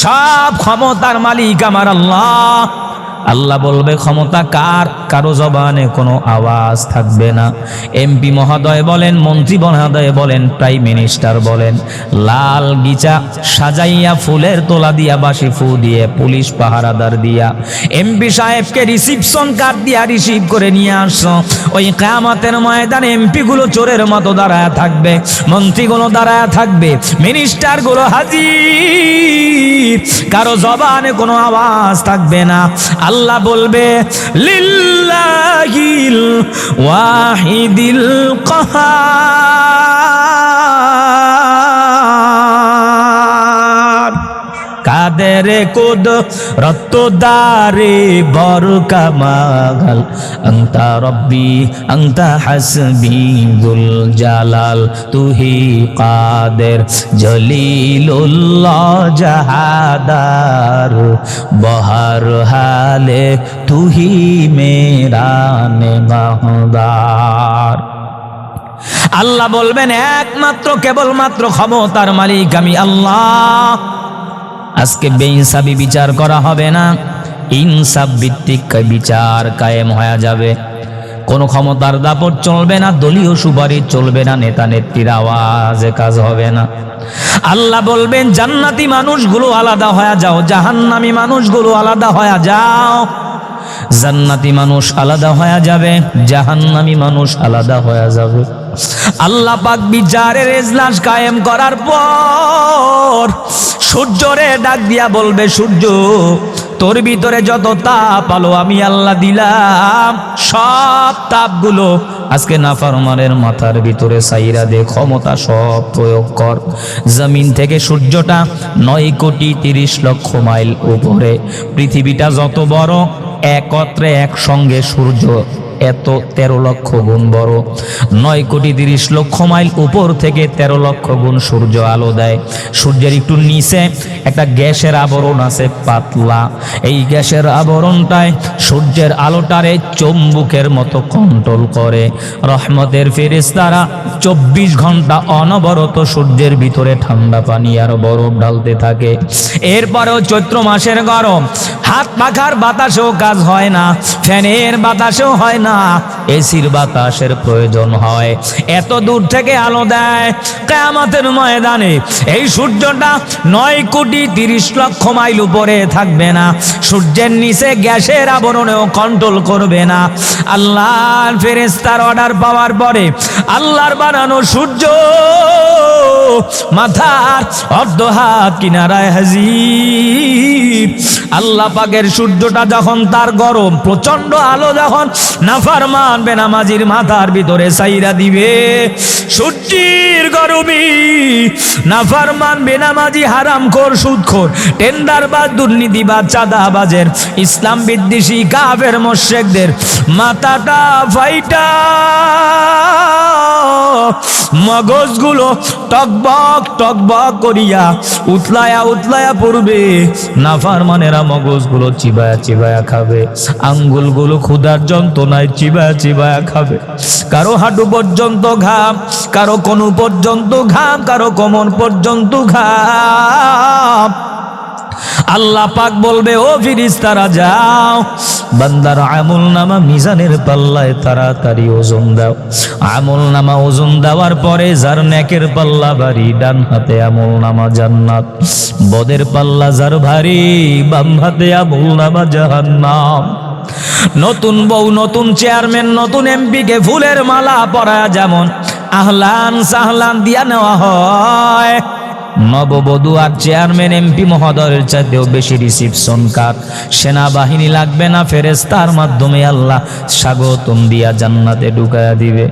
S1: সব ক্ষমতার মালিক আমার আল্লাহ। আল্লাহ বলবে, ক্ষমতা কার? কারো জবানে কোনো আওয়াজ থাকবে না। এমপি মহোদয় বলেন, মন্ত্রী মহোদয় বলেন, প্রাইম মিনিস্টার বলেন, লাল গিচা সাজাইয়া ফুলের তোলা দিয়া বাঁশি ফু দিয়ে পুলিশ পাহারাদার দিয়া এমপি সাহেবকে রিসিপশন কার্ড দিয়া রিসিভ করে নিয়ে আসছো। ওই কিয়ামতের ময়দানে এমপি গুলো চোরের মতো দাঁড়ায় থাকবে, মন্ত্রীগুলো দাঁড়ায় থাকবে, মিনিস্টার গুলো হাজির, কারো জবানে কোনো আওয়াজ থাকবে না। আল্লাহ বলবে লিল্লাহিল ওয়াহিদিল কাহার কাদের কুদরত দারে বর কামাল আনতা রব্বি আনতা হাসবি যুল জালাল তুহি কাদের জলিলুল্লাহ জাহাদার বহর হালে তুহি মেরা নেমাহদার। আল্লাহ বলবেন একমাত্র কেবলমাত্র ক্ষমতার মালিক আমি আল্লাহ। আজকে বেইনসাফি বিচার করা হবে না, ইনসাফ ভিত্তিক বিচার কায়েম হয়ে যাবে। কোনো ক্ষমতার দাপট চলবে না, দলীয় সুপারিশ চলবে না, নেতা নেত্রীর আওয়াজে কাজ হবে না। আল্লাহ বলবেন জান্নাতি মানুষগুলো আলাদা হয়ে যাও, জাহান্নামী মানুষগুলো আলাদা হয়ে যাও। জান্নাতি মানুষ আলাদা হয়ে যাবে, জাহান্নামী মানুষ আলাদা হয়ে যাবে। আল্লাহ পাক বিচারের এজলাস কায়েম করার পর সূর্যরে ডাক দিয়া বলবে, সূর্য তোর ভিতরে যত তাপ আলো আমি আল্লাহ দিলাম, সব তাপগুলো আজকে নাফরমানের মাথার ভিতরে সাইরা দে, ক্ষমতা সব প্রয়োগ কর। জমিন থেকে সূর্যটা 9,30,00,000 মাইল উপরে, পৃথিবীটা যত বড়, একত্রে একসঙ্গে সূর্য এত 13 লক্ষ গুণ বড়। 9,30,00,000 মাইল উপর থেকে 13 লক্ষ গুণ সূর্য আলো দেয়। সূর্যের একটু নিচে একটা গ্যাসের আবরণ আছে পাতলা, এই গ্যাসের আবরণটায় সূর্যের আলোটারে চুম্বকের মতো কন্ট্রোল করে। রহমতের ফেরেশতারা 24 ঘন্টা অনবরত সূর্যের ভিতরে ঠান্ডা পানি আর বরফ ঢালতে থাকে। এরপরেও চৈত্র মাসের গরম, হাত পাখার বাতাসেও কাজ হয় না, ফ্যানের বাতাসেও হয় না, এসির বাতাসের প্রয়োজন হয়। এত দূর থেকে আলো দেয়। কিয়ামতের ময়দানে এই সূর্যটা 9,30,00,000 মাইল উপরে থাকবে না, সূর্যের নিচে গ্যাসের আবরণেও কন্ট্রোল করবে না। আল্লাহর ফেরেশতার অর্ডার পাওয়ার পরে আল্লাহর বানানো সূর্য মাথার অর্ধ হাত কিনারায় হাজির। আল্লাহ পাকের সূর্যটা যখন তার গরম প্রচন্ড আলো যখন নাফরমান বেনামাজির মাথার ভিতরে সাইরা দিবে, সূর্যের গরমে নাফরমান বেনামাজি হারামখোর সুদখোর টেন্ডারবাজ দুর্নীতিবাজ চাঁদাবাজের ইসলাম বিদ্বেষী কাফের মুশরিকদের মাথাটা ফাইটা মগজগুলো টকবক টকবক করিয়া উতলায়া উতলায়া পড়বে। নাফরমানেরা মগজগুলো চিবায়া চিবায়া খাবে, আঙ্গুলগুলো ক্ষুধার যন্ত্রণায় চিবায়া চিবায়া খাবে। কারো হাঁটু পর্যন্ত ঘাম, কারো কনু পর্যন্ত ঘাম, কারো কোমর পর্যন্ত ঘাম। আল্লাহ পাক বলবে, ও ফেরেশতারা যাও, বান্দার আমল নামা মিজানের পাল্লায় তাড়াতাড়ি ওজন দাও। আমল নামা ওজন দেওয়ার পরে যার নেকের পাল্লা ভারী, ডান হাতে আমল নামা জান্নাত, বদের পাল্লা যার ভারী, বাম হাতে আমল নামা জাহান্নাম। নতুন বউ, নতুন চেয়ারম্যান, নতুন এমপি কে ফুলের মালা পরায়া যেমন আহলান সাহলান দিয়া নেওয়া হয়, নববধূ আর চেয়ারম্যান এমপি মহোদয়ের চাইতেও বেশি রিসিপশন কার্ড সেনাবাহিনী লাগবে না, ফেরেশতার মাধ্যমে আল্লাহ স্বাগতম দিয়া জান্নাতে ঢুকায়া দিবে।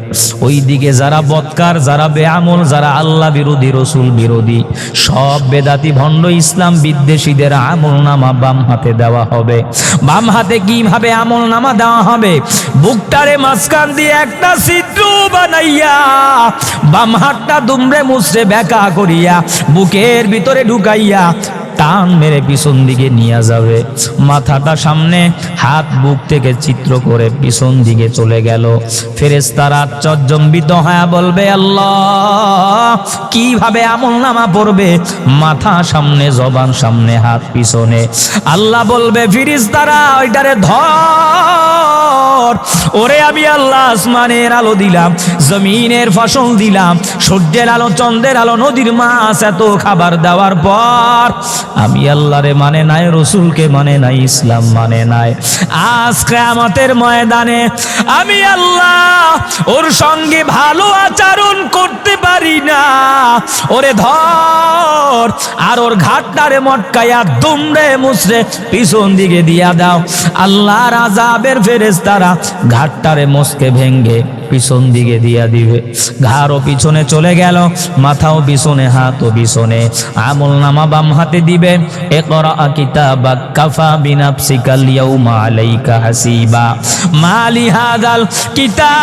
S1: ওইদিকে যারা বদকার, যারা বেআমল, যারা আল্লাহ বিরোধী, রসুল বিরোধী, সব বেদাতি ভণ্ড ইসলাম বিদ্বেষীদের আমল নামা বাম হাতে দেওয়া হবে। বাম হাতে কিভাবে আমল নামা দেওয়া হবে? বুকটারে মাঝখান দিয়ে একটা ছিদ্র বানাইয়া বাম হাতটা দুমড়ে মুচড়ে বেঁকা করিয়া বুকের ভিতরে ঢুকাইয়া টান মেরে পিছন দিকে নিয়ে যাবে। মাথাটা সামনে, হাত বুক থেকে চিত্র করে পিছন দিকে চলে গেল। ফেরেশতারা চজ্জম্বিত হয়ে বলবে, আল্লাহ কিভাবে আমলনামা পড়বে? মাথা সামনে, জবান সামনে, হাত পিছনে। আল্লাহ বলবে, ফেরেশতারা ওইটারে ধর। ওরে আমি আল্লাহ আসমানের আলো দিলাম, জমিনের ফসল দিলাম, সূর্যের আলো, চন্দ্রের আলো, নদীর মাছ, এত খাবার দেওয়ার পর আমি আল্লাহরে মানে নাই, রসুলকে মানে নাই, ইসলাম মানে নাই। আজ কিয়ামতের ময়দানে আমি আল্লাহ ওর সঙ্গে ভালো আচরণ করতে পারি না। ওরে ধর আর ওর ঘাটটারে মটকাইয়া দুমড়ে মুচড়ে পিছন দিকে দিয়া দাও। আল্লাহর আযাবের ফেরেশতারা ঘাটটারে মুচকে ভেঙ্গে পিছন দিকে দিয়া দিবে। ঘাড়ও পিছনে চলে গেল, মাথাও পিছনে, হাতও পিছনে। আমলনামা বাম হাতে দিবে। ইকরা কিতাবাক কাফা বিনাফসিকাল ইয়াউমা আলাইকা হাসিবা মালি হাদাল কিতাব।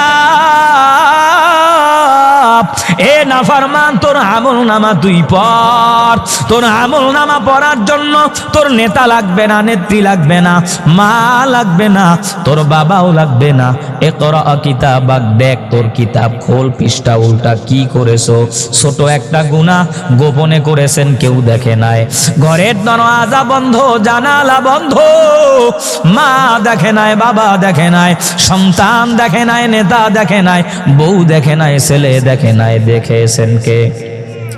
S1: এ নাফরমান, তোর আমলনামা তুই পড়। তোর আমলনামা পড়ার জন্য তোর নেতা লাগবে না, নেত্রী লাগবে না, মা লাগবে না, তোর বাবাও লাগবে না। ইকরা কিতাবাক, দেখ তোর কিতাব খোল, পৃষ্ঠা উল্টা। কি করেছো? ছোট একটা গুনাহ গোপনে করেছেন, কেউ দেখে নাই। ঘরের দরওয়াজা বন্ধ, জানালা বন্ধ, মা দেখে নাই, বাবা দেখে নাই, সন্তান দেখে নাই, নেতা দেখে নাই, বউ দেখে নাই, ছেলে দেখে নাই। দেখেছেন কে?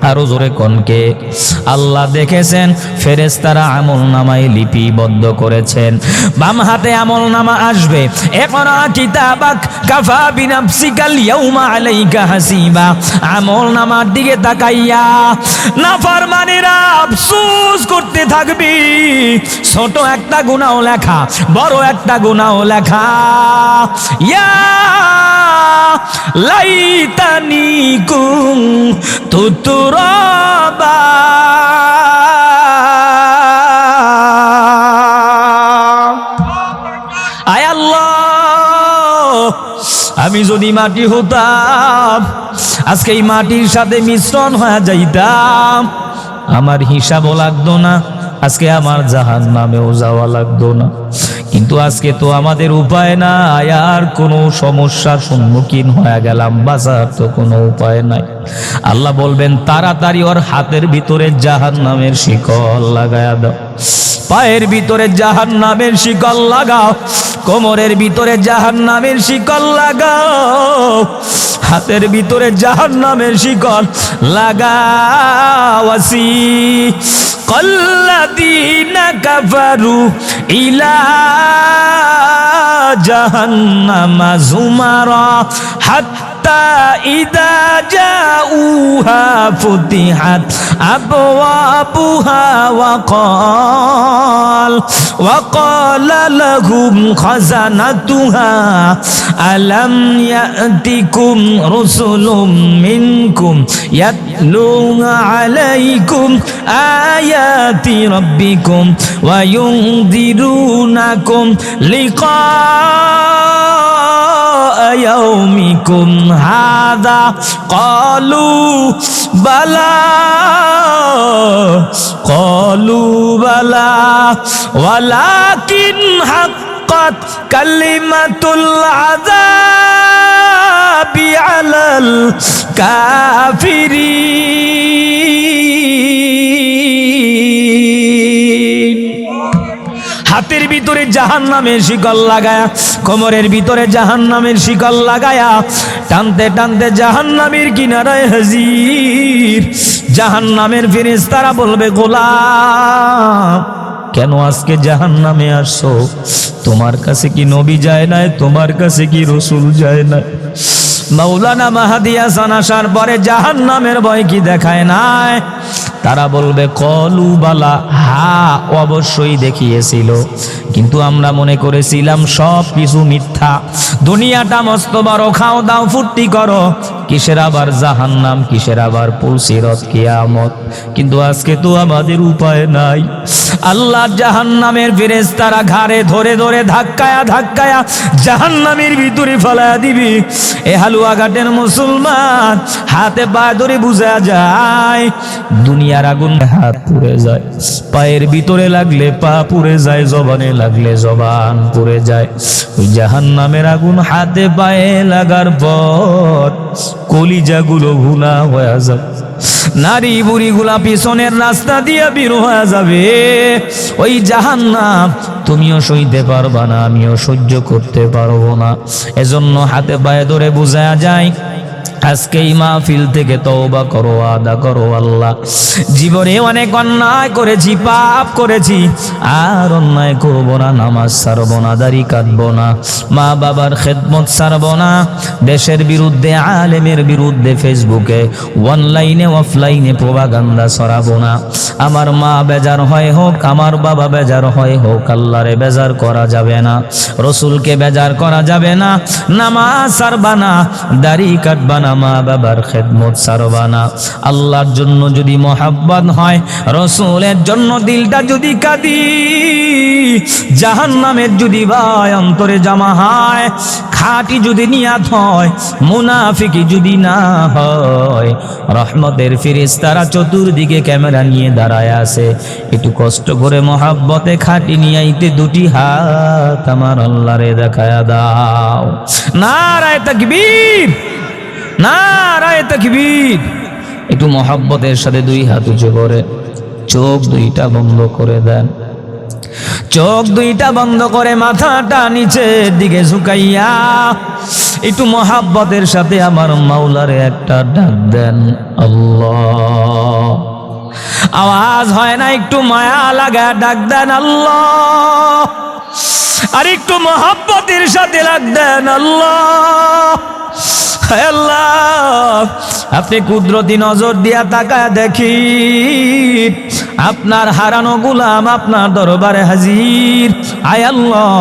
S1: আরো জোরে কনকে? আল্লাহ দেখেছেন। ফেরেশতারা আমলনামায় লিপিবদ্ধ করেছেন। বাম হাতে আমলনামা আসবে। ইকরা কিতাবাক কাফা বিনাফসিকাল ইয়াউমা আলাইকা হাসিবা। আমলনামার দিকে তাকাইয়া নাফরমানেরা আফসোস করতে থাকবি। ছোট একটা গুনাহ লেখা, বড় একটা গুনাহ লেখা। ইয়া লাইতানি কুনতু তুরাবা। আয় আল্লাহ, আমি যদি মাটি হতাম, আজকে এই মাটির সাথে মিশ্রণ হয়ে যাইতাম, আমার হিসাবও লাগতো না, আজকে আমার জাহান্নামেও যাওয়া লাগতো না। কিন্তু আজকে তো আমাদের উপায় নাই, আর কোনো সমস্যার সম্মুখীন হয়ে গেলাম, বাঁচার তো কোনো উপায় নাই। আল্লাহ বলবেন, তাড়াতাড়ি ওর হাতের ভিতরে জাহান্নামের শিকল লাগায়া দাও, পায়ের ভিতরে জাহান্নামের শিকল লাগাও, কোমরের ভিতরে জাহান্নামের শিকল লাগাও, হাতের ভিতরে জাহান্নামের শিকল লাগাও। কল্লাযীনা কাফারু ইলা জাহান্নামা যুমারা হাত্তা ইযা জাউহা ফুতিহাত আবওয়াবুহা ওয়া ক্বালা লাহুম খাযানাতুহা আলাম ইয়াতিকুম রুসুলুম মিনকুম ইয়াতলুনা আলাইকুম আয়াতি রাব্বিকুম ওয়া ইউনযিরুনাকুম লিকা ইয়াউমিকুম হাযা ক্বালু বালা ওয়ালাকিন হাক্কাত কালিমাতুল আযাবি আলাল কাফিরিন। হাতের ভিতরে জাহান্নামের শিকল লাগায়া, কোমরের ভিতরে জাহান্নামের শিকল লাগায়া, টানতে টানতে জাহান্নামের কিনারায় হাজির। জাহান্নামের ফেরেশতারা বলবে, গোলাম কেন আজকে জাহান্নামে আসছো? তোমার কাছে কি নবী যায় নাই? তোমার কাছে কি রসুল যায় নাই? মাওলানা মাহদী হাসান আসার পরে জাহান্নামের ভয় কি দেখায় নাই? তারা বলবে, কলু বালা, হা অবশ্যই দেখিয়েছিল, কিন্তু আমরা মনে করেছিলাম সব কিছু মিথ্যা। দুনিয়াটা মস্ত বড়, খাও দাও ফুর্তি করো, কিসের আবার জাহান্নাম, কিসের আবার পুলসিরত কিয়ামত। কিন্তু আজকে তো আমাদের উপায় নাই। আল্লাহ জাহান্নামের ফেরেশতারা ঘাড়ে ধরে ধরে ধাক্কায়া ধাক্কায়া জাহান্নামের ভিতরে ফেলায়া দিবি। এ হালুয়াঘাটের মুসলমান হাতে পায়ে ধরে বুঝা যায় দুনিয়ার আগুন হাত পুড়ে যায়, পায়ের ভিতরে লাগলে পা পুড়ে যায়, জবানে লাগলে জবান পুড়ে যায়। ওই জাহান্নামের আগুন হাতে পায়ে লাগার পর কলিজাগুলো ভুনা হয়ে যায়, নারী বুড়িগুলা পিছনের রাস্তা দিয়ে বের হয়ে যাবে। ওই জাহান্নাম তুমিও সইতে পারবা না, আমিও সহ্য করতে পারবো না। এজন্য হাতে পায়ে ধরে বোঝা যায় আজকে এই মাহফিল থেকে তওবা করো, আদা করো। আল্লাহ, জীবনে অনেক অন্যায় করেছি, পাপ করেছি, আর অন্যায় করবো না। নামাজ ছাড়বো না, দাড়ি কাটবো না, মা বাবার খেদমত ছাড়বো না, দেশের বিরুদ্ধে, আলেমের বিরুদ্ধে ফেসবুকে অনলাইনে অফলাইনে প্রপাগান্ডা ছড়াবো না। আমার মা বেজার হয় হোক, আমার বাবা বেজার হয় হোক, আল্লাহরে বেজার করা যাবে না, রসুলকে বেজার করা যাবে না। নামাজ ছাড়বা না, দাড়ি কাটবা না, মা বাবার খেদমত ছাড়বা না। আল্লাহর জন্য যদি মোহাব্বত হয়, রসুলের জন্য দিলটা যদি কাঁদি, জাহান্নামের যদি ভাই অন্তরে জমা হয়, খাঁটি যদি নিয়াত হয়, মুনাফিকি যদি না হয়, রহমতের ফেরেশতারা চতুর্দিকে ক্যামেরা নিয়ে দাঁড়ায় আছে। একটু কষ্ট করে মোহাব্বতে খাঁটি নিয়ে আইতে দুটি হাত আমার আল্লাহরে দেখায়া দাও। নারায়ে তাকবীর, নারায়ে তাকবীর। একটু মোহাব্বতের সাথে দুই হাত উঁচু করে চোখ দুইটা বন্ধ করে দেন, চোখ দুইটা বন্ধ করে মাথাটা নিচের দিকে ঝুঁকাইয়া একটু মোহাব্বতের সাথে আমার মাওলারে একটা ডাক দেন, আল্লাহ। আওয়াজ হয় না, একটু মায়া লাগা ডাক দেন, আল্লাহ। আর একটু মোহাব্বতের সাথে ডাক দেন, আল্লাহ। আল্লাহ, আপনি কুদরতি নজর দিয়া তাকায় দেখি, আপনার হারানো গোলাম আপনার দরবারে হাজির। আয় আল্লাহ,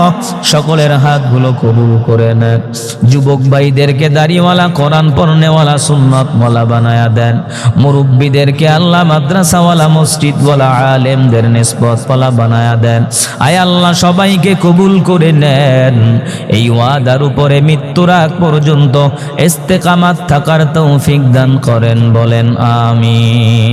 S1: সকলের হাতগুলো কবুল করে নেন। যুবক ভাইদেরকে দাড়িওয়ালা, কোরআন পড়নেওয়ালা, সুন্নতওয়ালা বানায়া দেন। মুরব্বীদেরকে আল্লাহ মাদ্রাসাওয়ালা, মসজিদওয়ালা, আলেমদের নিসবতওয়ালা বানায়া দেন। আয় আল্লাহ, সবাইকে কবুল করে নেন। এই ওয়াদার উপরে মৃত্যুর আগ পর্যন্ত ইস্তেকামাত থাকার তৌফিক দান করেন, বলেন আমিন।